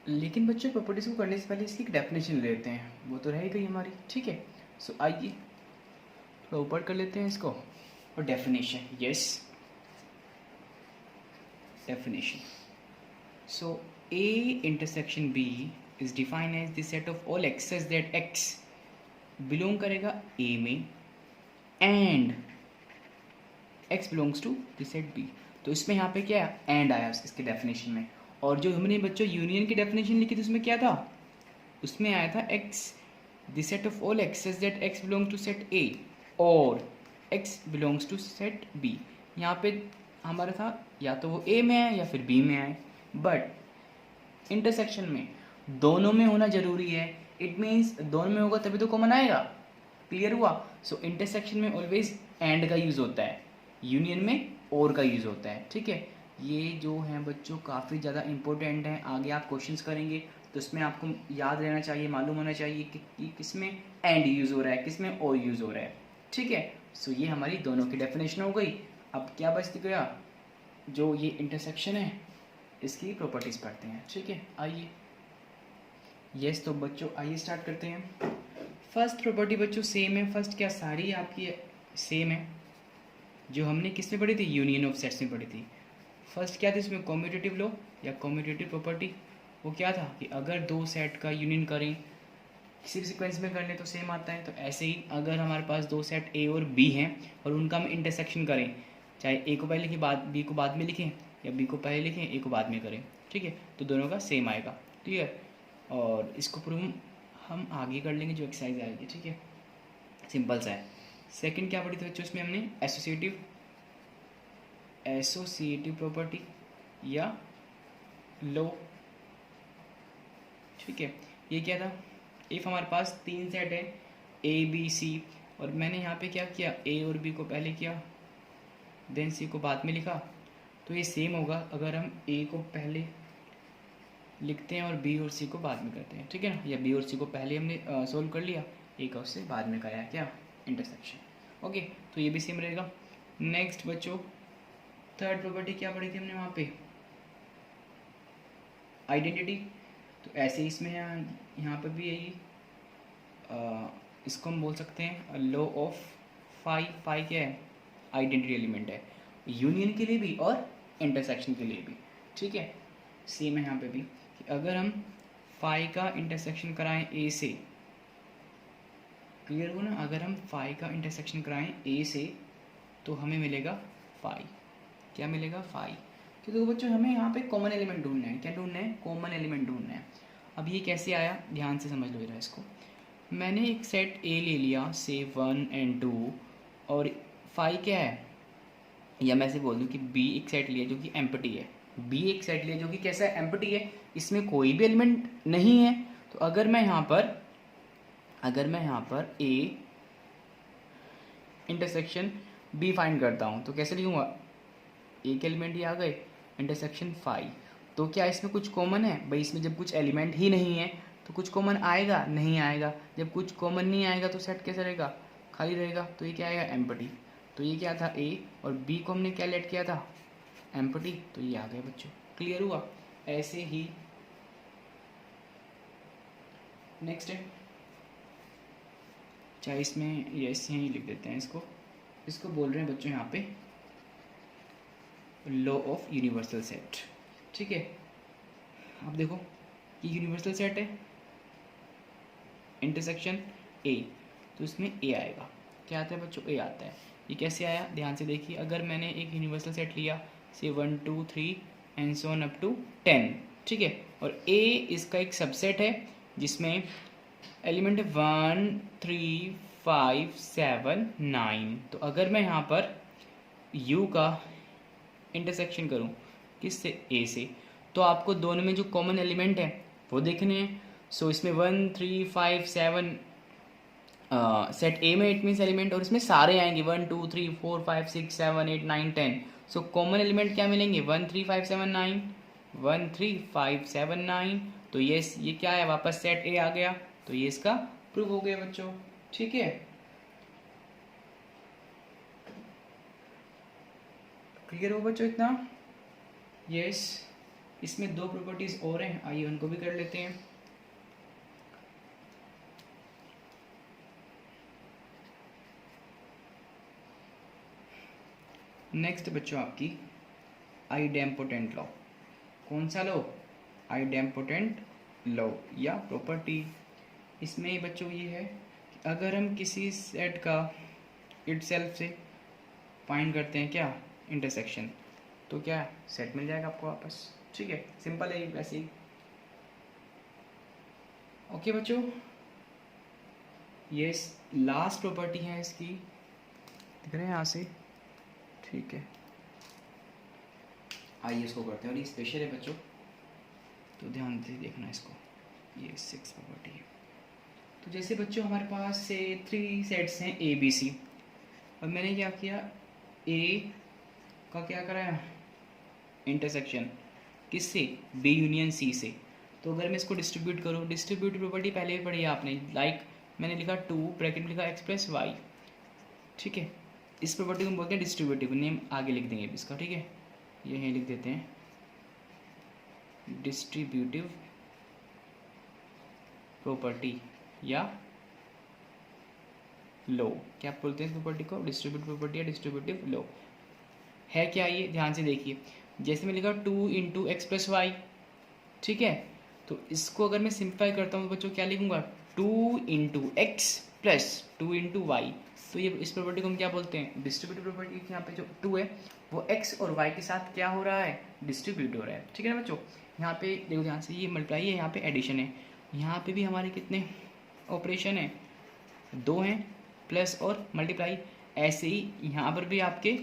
लेकिन बच्चों प्रॉपर्टीज़ को करने से पहले इसकी एक डेफिनेशन ले लेते हैं, वो तो रह गई हमारी, ठीक है। सो आइए थोड़ा ऊपर कर लेते हैं इसको, और definition, yes definition. So A intersection B is defined as the set of all x's that x belong करेगा A में and x belongs to the set B। तो इसमें यहाँ पे क्या है, and आया इसके डेफिनेशन में। और जो हमने बच्चों यूनियन की डेफिनेशन लिखी थी उसमें क्या था, उसमें आया था x the set of all x's that x belongs to set A और x belongs to set B। यहाँ पे हमारा था या तो वो ए में है या फिर बी में है, बट इंटरसेक्शन में दोनों में होना जरूरी है। इट मीन्स दोनों में होगा तभी तो कॉमन आएगा। क्लियर हुआ। सो इंटरसेक्शन में ऑलवेज एंड का यूज़ होता है, यूनियन में और का यूज़ होता है, ठीक है। ये जो है बच्चों काफ़ी ज़्यादा इंपॉर्टेंट है, आगे आप क्वेश्चंस करेंगे तो इसमें आपको याद रहना चाहिए, मालूम होना चाहिए कि किस में एंड यूज़ हो रहा है, किस में और यूज़ हो रहा है, ठीक है। सो ये हमारी दोनों की डेफिनेशन हो गई। अब क्या बचती गया, जो ये इंटरसेक्शन है इसकी प्रॉपर्टीज़ पढ़ते हैं, ठीक है। आइए यस, तो बच्चों आइए स्टार्ट करते हैं। फर्स्ट प्रॉपर्टी बच्चों सेम है, फर्स्ट क्या सारी आपकी सेम है जो हमने किस में पढ़ी थी, यूनियन ऑफ सेट्स में पढ़ी थी। फर्स्ट क्या थी इसमें, कम्यूटेटिव लॉ या कम्यूटेटिव प्रॉपर्टी। वो क्या था कि अगर दो सेट का यूनियन करें, किसी भी सीक्वेंस में कर लें तो सेम आता है। तो ऐसे ही अगर हमारे पास दो सेट ए और बी हैं और उनका हम इंटरसेक्शन करें, चाहे ए को पहले लिखें बी को बाद में लिखें, या बी को पहले लिखें ए को बाद में करें, ठीक है, तो दोनों का सेम आएगा, क्लियर। और इसको प्रूव हम आगे कर लेंगे जो एक्सरसाइज आएगी, ठीक है, सिंपल सा है। सेकंड क्या पढ़ी थी बच्चों इसमें हमने, एसोसिएटिव प्रॉपर्टी या लॉ, ठीक है। ये क्या था, इफ़ हमारे पास तीन सेट है ए बी सी, और मैंने यहाँ पे क्या किया, ए और बी को पहले किया देन सी को बाद में लिखा, तो ये सेम होगा अगर हम ए को पहले लिखते हैं और बी और सी को बाद में करते हैं, ठीक है ना। या बी और सी को पहले हमने सोल्व कर लिया, ए का उससे बाद में कराया क्या, इंटरसेक्शन, ओके। तो ये भी सेम रहेगा। नेक्स्ट बच्चों थर्ड प्रॉपर्टी क्या पढ़ी थी हमने वहाँ पे, आइडेंटिटी। तो ऐसे ही इसमें यहाँ पर भी यही इसको हम बोल सकते हैं लॉ ऑफ फाई। फाई क्या है, आइडेंटिटी एलिमेंट है, यूनियन के लिए भी और इंटरसेक्शन के लिए भी, ठीक है। सेम है यहाँ पे भी कि अगर हम फाई का इंटरसेक्शन कराएं ए से, क्लियर हो ना, अगर हम फाई का इंटरसेक्शन कराएं ए से तो हमें मिलेगा फाई, क्या मिलेगा, फाई। तो देखो बच्चों हमें यहाँ पे कॉमन एलिमेंट ढूंढना है, क्या ढूंढना है, कॉमन एलिमेंट ढूंढना है। अब ये कैसे आया, ध्यान से समझ लो जरा इसको। मैंने एक सेट ए ले लिया से 1 और 2, और फाई क्या है, या मैं ऐसे बोल दूँ कि बी एक सेट लिया जो कि एम्प्टी है, बी एक सेट लिया जो कि कैसा है, एम्प्टी है, इसमें कोई भी एलिमेंट नहीं है। तो अगर मैं यहाँ पर ए इंटरसेक्शन बी फाइंड करता हूँ तो कैसे लिखूँगा, एक एलिमेंट ही आ गए, इंटरसेक्शन 5, तो क्या इसमें कुछ कॉमन है भाई, इसमें जब कुछ एलिमेंट ही नहीं है तो कुछ कॉमन आएगा, नहीं आएगा, जब कुछ कॉमन नहीं आएगा तो सेट कैसे रहेगा, खाली रहेगा, तो ये क्या आएगा, एम्प्टी। तो ये क्या था, ए, और बी को हमने क्या लेट किया था, एम्प्टी, तो ये आ गए बच्चों। क्लियर हुआ। ऐसे ही नेक्स्ट है, चाहे इसमें ये ऐसे ही लिख देते हैं, इसको बोल रहे हैं बच्चों यहाँ पे लॉ ऑफ यूनिवर्सल सेट। ठीक है, आप देखो ये यूनिवर्सल सेट है, इंटरसेक्शन ए, तो इसमें ए आएगा। क्या आता है बच्चों, ए आता है। ये कैसे आया, ध्यान से देखिए, अगर मैंने एक यूनिवर्सल सेट लिया से 1 2 3 and so on up to 10, ठीक है, और ए इसका एक सबसेट है जिसमें एलिमेंट 1 3 5 7 9। तो अगर मैं यहाँ पर यू का इंटरसेक्शन करूँ किससे, ए से, तो आपको दोनों में जो कॉमन एलिमेंट है वो देखने हैं। सो इसमें 1 3 5 7 सेट ए में इट मीन्स एलिमेंट, और इसमें सारे आएंगे 1 2 3 4 5 6 7 8 9 10। सो कॉमन एलिमेंट क्या मिलेंगे, 1 3 5 7 9, 1 3 5 7 9। तो ये क्या है, वापस सेट ए आ गया, तो ये इसका प्रूव हो गया बच्चों। ठीक है, क्लियर हो बच्चों इतना। यस, इसमें दो प्रॉपर्टीज और हैं, आइए उनको भी कर लेते हैं। नेक्स्ट बच्चों आपकी आइडेम्पोटेंट लॉ। कौन सा लॉ, आइडेम्पोटेंट लॉ या प्रॉपर्टी। इसमें बच्चों ये है कि अगर हम किसी सेट का इटसेल्फ से फाइंड करते हैं क्या, इंटरसेक्शन, तो क्या सेट मिल जाएगा आपको वापस। ठीक है, सिंपल है वैसे ही। ओके बच्चों, ये लास्ट प्रॉपर्टी है इसकी, दिख रहे हैं यहाँ से। ठीक है, आइए इसको करते हैं, और ये स्पेशल है बच्चों, तो ध्यान से देखना इसको। ये 6 प्रॉपर्टी है। तो जैसे बच्चों हमारे पास से 3 सेट्स हैं ए बी सी, और मैंने क्या किया, ए का क्या कराया, इंटरसेक्शन किससे, बी यूनियन सी से। तो अगर मैं इसको डिस्ट्रीब्यूट करूँ, डिस्ट्रीब्यूटिव प्रॉपर्टी पहले भी पढ़ी है आपने, लाइक मैंने लिखा 2 ब्रैकेट में लिखा x प्लस वाई। ठीक है, इस प्रॉपर्टी को हम बोलते हैं डिस्ट्रीब्यूटिव, नेम आगे लिख देंगे इसका। ठीक है, यही लिख देते हैं डिस्ट्रीब्यूटिव प्रॉपर्टी या लो, क्या बोलते हैं इस प्रॉपर्टी को, डिस्ट्रीब्यूटिव प्रॉपर्टी या डिस्ट्रीब्यूटिव लो। है क्या, ये ध्यान से देखिए, जैसे मैं लिखा 2 इंटू एक्स प्लस वाई। ठीक है, तो इसको अगर मैं सिंप्लीफाई करता हूँ तो बच्चों क्या लिखूंगा, 2 into x plus 2 into y. तो ये इस प्रॉपर्टी को हम क्या बोलते हैं, डिस्ट्रीब्यूटिव प्रॉपर्टी। यहाँ पे जो 2 है वो x और y के साथ क्या हो रहा है, डिस्ट्रीब्यूट हो रहा है। ठीक है ना बच्चों, यहाँ पे देखो ध्यान से, ये मल्टीप्लाई है, यहाँ पे एडिशन है, यहाँ पे भी हमारे कितने ऑपरेशन है, 2 हैं, प्लस और मल्टीप्लाई। ऐसे ही यहाँ पर भी आपके,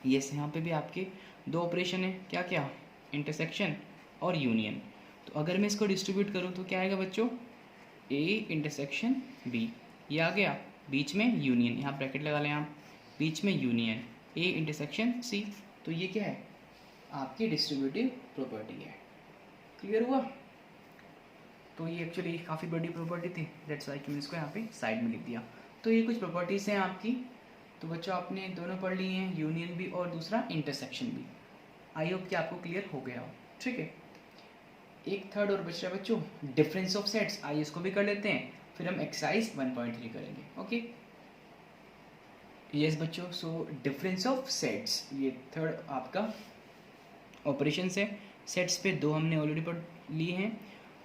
यस यहाँ पे भी आपके 2 ऑपरेशन है, क्या क्या, इंटरसेक्शन और यूनियन। तो अगर मैं इसको डिस्ट्रीब्यूट करूँ तो क्या आएगा बच्चों, ए इंटरसेक्शन बी, ये आ गया, बीच में यूनियन, यहाँ ब्रैकेट लगा लें आप, बीच में यूनियन ए इंटरसेक्शन सी। तो ये क्या है, आपकी डिस्ट्रीब्यूटिव प्रॉपर्टी है। क्लियर हुआ। तो ये एक्चुअली काफ़ी बड़ी प्रॉपर्टी थी, दैट्स वाई कि मैंने इसको यहाँ पे साइड में लिख दिया। तो ये कुछ प्रॉपर्टीज़ हैं आपकी। तो बच्चों आपने दोनों पढ़ लिए हैं, यूनियन भी और दूसरा इंटरसेक्शन भी। आई होप कि आपको क्लियर हो गया हो। ठीक है, एक थर्ड और बच रहा है बच्चों, डिफरेंस ऑफ सेट्स। आइए इसको भी कर लेते हैं, फिर हम एक्सरसाइज 1.3 करेंगे। ओके, यस बच्चों, सो डिफरेंस ऑफ सेट्स, ये थर्ड आपका ऑपरेशन है। सेट्स पे 2 हमने ऑलरेडी पढ़ लिए हैं।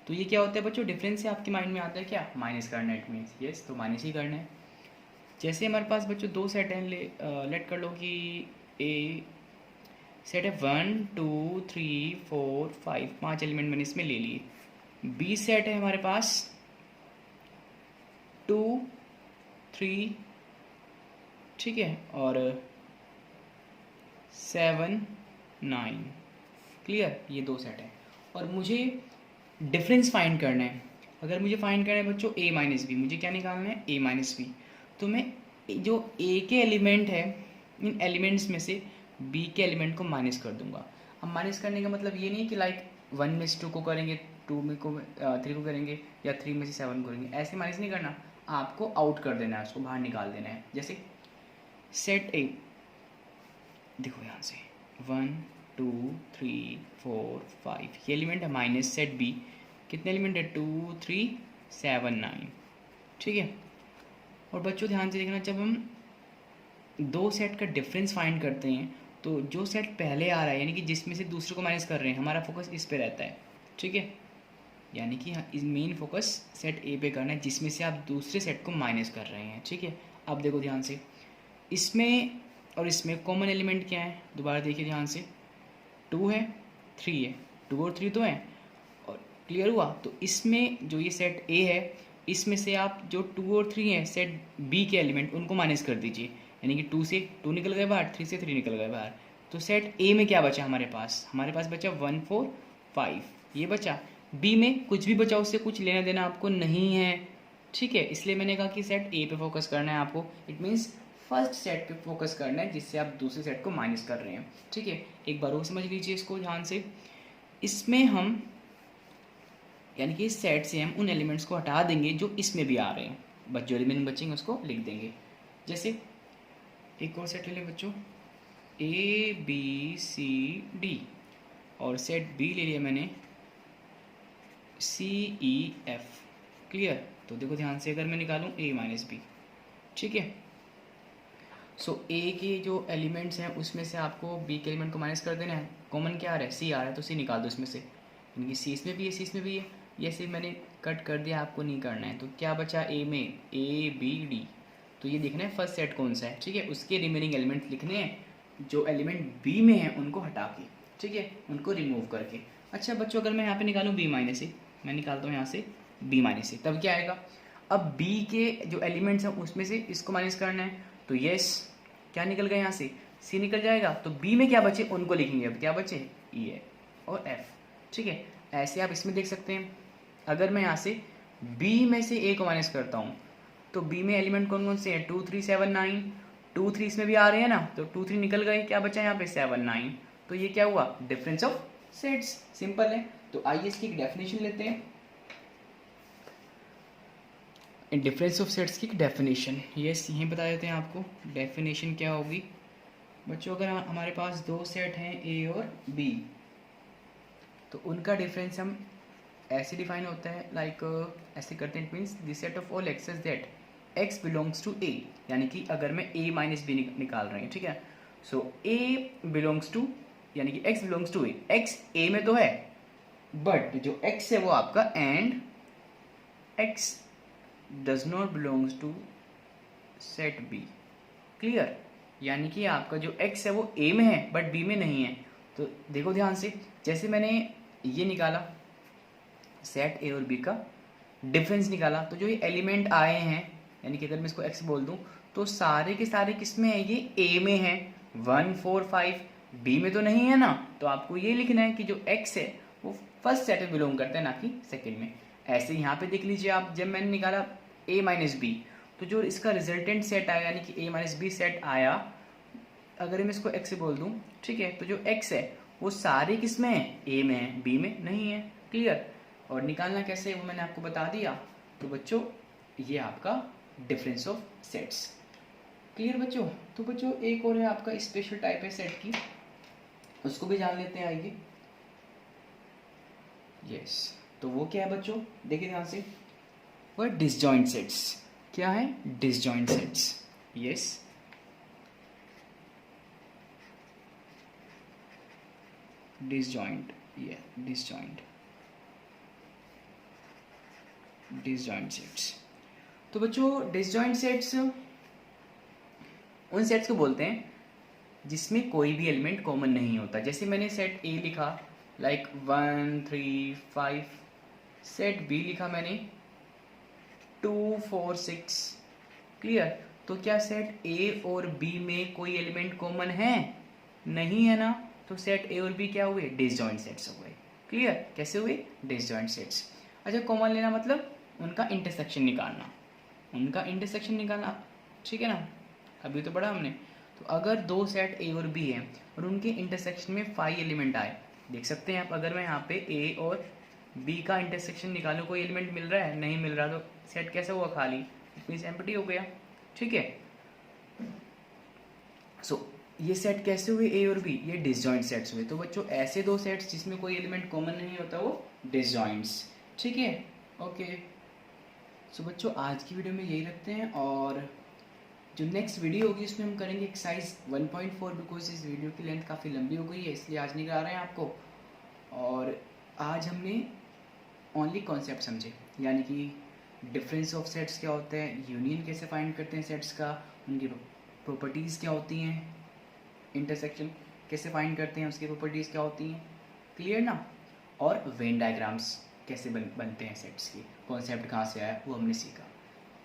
तो ये क्या होता है बच्चों, डिफरेंस से आपके माइंड में आता है क्या, माइनस करना, इट मीन्स यस, तो माइनस ही करना है। जैसे हमारे पास बच्चों 2 सेट हैं, लेट कर लो कि ए सेट है 1 2 3 4 5, 5 एलिमेंट मैंने इसमें ले लिए। बी सेट है हमारे पास 2 3, ठीक है, और 7 9। क्लियर, ये दो सेट है और मुझे डिफरेंस फाइंड करना है। अगर मुझे फाइंड करना है बच्चों a माइनस बी, मुझे क्या निकालना है a माइनस बी। तो मैं जो a के एलिमेंट है, इन एलिमेंट्स में से b के एलिमेंट को माइनस कर दूंगा। अब माइनस करने का मतलब ये नहीं कि लाइक 1 में से 2 को करेंगे, 2 में को 3 को करेंगे या 3 में से 7 को करेंगे, ऐसे माइनस नहीं करना, आपको आउट कर देना है, उसको बाहर निकाल देना है। जैसे सेट ए, देखो यहाँ से 1 2 3 4 5 ये एलिमेंट है, माइनस सेट बी कितने एलिमेंट है 2 3 7 9। ठीक है, और बच्चों ध्यान से देखना, जब हम दो सेट का डिफरेंस फाइंड करते हैं तो जो सेट पहले आ रहा है यानी कि जिसमें से दूसरे को माइनस कर रहे हैं, हमारा फोकस इस पे रहता है। ठीक है, यानी कि इस मेन फोकस सेट ए पे करना है जिसमें से आप दूसरे सेट को माइनस कर रहे हैं। ठीक है, अब देखो ध्यान से, इसमें और इसमें कॉमन एलिमेंट क्या है, दोबारा देखिए ध्यान से, 2 है 3 है, 2 और 3 तो है, और क्लियर हुआ। तो इसमें जो ये सेट ए है, इसमें से आप जो 2 और 3 है सेट बी के एलिमेंट, उनको माइनस कर दीजिए, यानी कि 2 से 2 निकल गए बाहर, 3 से 3 निकल गए बाहर। तो सेट ए में क्या बचा हमारे पास बचा 1 4 5, ये बचा। बी में कुछ भी बचा, उससे कुछ लेना देना आपको नहीं है। ठीक है, इसलिए मैंने कहा कि सेट ए पे फोकस करना है आपको, इट मीन्स फर्स्ट सेट पे फोकस करना है जिससे आप दूसरे सेट को माइनस कर रहे हैं। ठीक है, एक बार वो समझ लीजिए इसको ध्यान से। इसमें हम यानी कि इस सेट से हम उन एलिमेंट्स को हटा देंगे जो इसमें भी आ रहे हैं, बस जो एलिमेंट बचेंगे उसको लिख देंगे। जैसे एक और सेट ले लें बच्चों, ए बी सी डी, और सेट बी ले लिया मैंने सी ई एफ। क्लियर, तो देखो ध्यान से, अगर मैं निकालूं ए माइनस बी, ठीक है, सो ए के जो एलिमेंट्स हैं उसमें से आपको बी के एलिमेंट को माइनस कर देना है। कॉमन क्या आ रहा है, सी आ रहा है, तो सी निकाल दो इसमें से, यानी सी इसमें भी है सी इसमें भी है, ये सी मैंने कट कर दिया, आपको नहीं करना है। तो क्या बचा ए में, ए बी डी, तो ये देखना है फर्स्ट सेट कौन सा है। ठीक है, उसके रिमेनिंग एलिमेंट लिखने हैं, जो एलिमेंट बी में है उनको हटा के, ठीक है, उनको रिमूव करके। अच्छा बच्चों, अगर मैं यहाँ पे निकालूँ बी माइनस ए, मैं निकालता हूँ यहाँ से बी माइनस ए, तब क्या आएगा, अब बी के जो एलिमेंट्स हैं उसमें से इसको माइनस करना है, तो यस क्या निकल गया यहाँ से, सी निकल जाएगा। तो बी में क्या बचे उनको लिखेंगे, अब क्या बचे ई है और एफ। ठीक है, ऐसे आप इसमें देख सकते हैं। अगर मैं यहाँ से बी में से ए को माइनस करता हूँ तो बी में एलिमेंट कौन कौन से हैं, 2 3 7 9, 2 3 इसमें भी आ रहे हैं ना, तो 2 3 निकल गए, क्या बचा यहाँ पे 7 9। तो ये क्या हुआ, डिफरेंस ऑफ सेट्स, सिंपल है। तो आइए इसकी एक डेफिनेशन लेते हैं, डिफरेंस ऑफ सेट्स की डेफिनेशन, यस यहीं बता देते हैं आपको डेफिनेशन क्या होगी। बच्चों अगर हमारे पास दो सेट हैं ए और बी, तो उनका डिफरेंस हम ऐसे डिफाइन होता है, लाइक ऐसे करते हैं, it means this set of all x's that x belongs to A, यानी कि अगर मैं ए माइनस बी निकाल रहे हैं, ठीक है, सो ए बिलोंग्स टू, यानी कि x belongs to A, x A में तो है बट जो एक्स है वो आपका and x does not belongs to set B. Clear, यानी कि आपका जो x है वो a में है बट b में नहीं है। तो देखो ध्यान से, जैसे मैंने ये निकाला सेट a और b का डिफरेंस निकाला, तो जो ये एलिमेंट आए हैं, यानी कि अगर मैं इसको x बोल दूं तो सारे के सारे किस में है, ये a में है, 1 4 5, b में तो नहीं है ना। तो आपको ये लिखना है कि जो x है वो फर्स्ट सेट में बिलोंग करता है, ना कि सेकेंड में। ऐसे यहाँ पे देख लीजिए आप, जब मैंने निकाला a माइनस बी, तो जो इसका रिजल्टेंट सेट आया यानी कि a माइनस बी सेट आया, अगर मैं इसको x बोल दूं, ठीक है, तो जो x है वो सारे किस में है, a में है, b में नहीं है। क्लियर, और निकालना कैसे वो मैंने आपको बता दिया। तो बच्चों ये आपका डिफरेंस ऑफ सेट्स। क्लियर बच्चों, तो बच्चों एक और है आपका स्पेशल टाइप है सेट की, उसको भी जान लेते हैं, आइए। यस, तो वो क्या है बच्चों, देखिए ध्यान से, वो डिसजॉइंट सेट्स। क्या है, डिसजॉइंट सेट्स। यस, डिसजॉइंट, ये डिसजॉइंट सेट्स। तो बच्चों डिसजॉइंट सेट्स उन सेट्स को बोलते हैं जिसमें कोई भी एलिमेंट कॉमन नहीं होता। जैसे मैंने सेट ए लिखा लाइक 1 3 5, सेट बी लिखा मैंने 2 4 6। क्लियर, तो क्या सेट ए और बी में कोई एलिमेंट कॉमन है, नहीं है ना, तो सेट ए और बी क्या हुए, डिसजॉइंट सेट्स हो गए। क्लियर, कैसे हुए, डिसजॉइंट सेट्स। अच्छा, कॉमन लेना मतलब उनका इंटरसेक्शन निकालना, उनका इंटरसेक्शन निकालना, ठीक है ना, अभी तो पढ़ा हमने। तो अगर दो सेट ए और बी हैं और उनके इंटरसेक्शन में 5 एलिमेंट आए, देख सकते हैं आप, अगर मैं यहाँ पे ए और बी का इंटरसेक्शन निकालूं, कोई एलिमेंट मिल रहा है, नहीं मिल रहा, तो सेट कैसा हुआ, खाली, मीन्स एम्प्टी हो गया। ठीक है, सो ये सेट कैसे हुए, ए और बी, ये डिसजॉइंट सेट्स हुए। तो बच्चों ऐसे दो सेट्स जिसमें कोई एलिमेंट कॉमन नहीं होता वो डिसजॉइंट्स। ठीक है, ओके। सो बच्चों आज की वीडियो में यही रखते हैं, और जो नेक्स्ट वीडियो होगी उसमें हम करेंगे एक्सरसाइज 1.4, बिकॉज इस वीडियो की लेंथ काफ़ी लंबी हो गई है, इसलिए आज नहीं करा रहे हैं आपको। और आज हमने ओनली कॉन्सेप्ट समझे, यानी कि डिफरेंस ऑफ सेट्स क्या होता है, यूनियन कैसे फाइंड करते हैं सेट्स का, उनकी प्रॉपर्टीज़ क्या होती हैं, इंटरसेक्शन कैसे फाइंड करते हैं, उसकी प्रॉपर्टीज़ क्या होती हैं, क्लियर ना, और वेन डायग्राम्स कैसे बनते हैं सेट्स की, कॉन्सेप्ट कहाँ से आया वो हमने सीखा।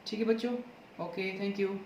ठीक है बच्चों, ओके, थैंक यू।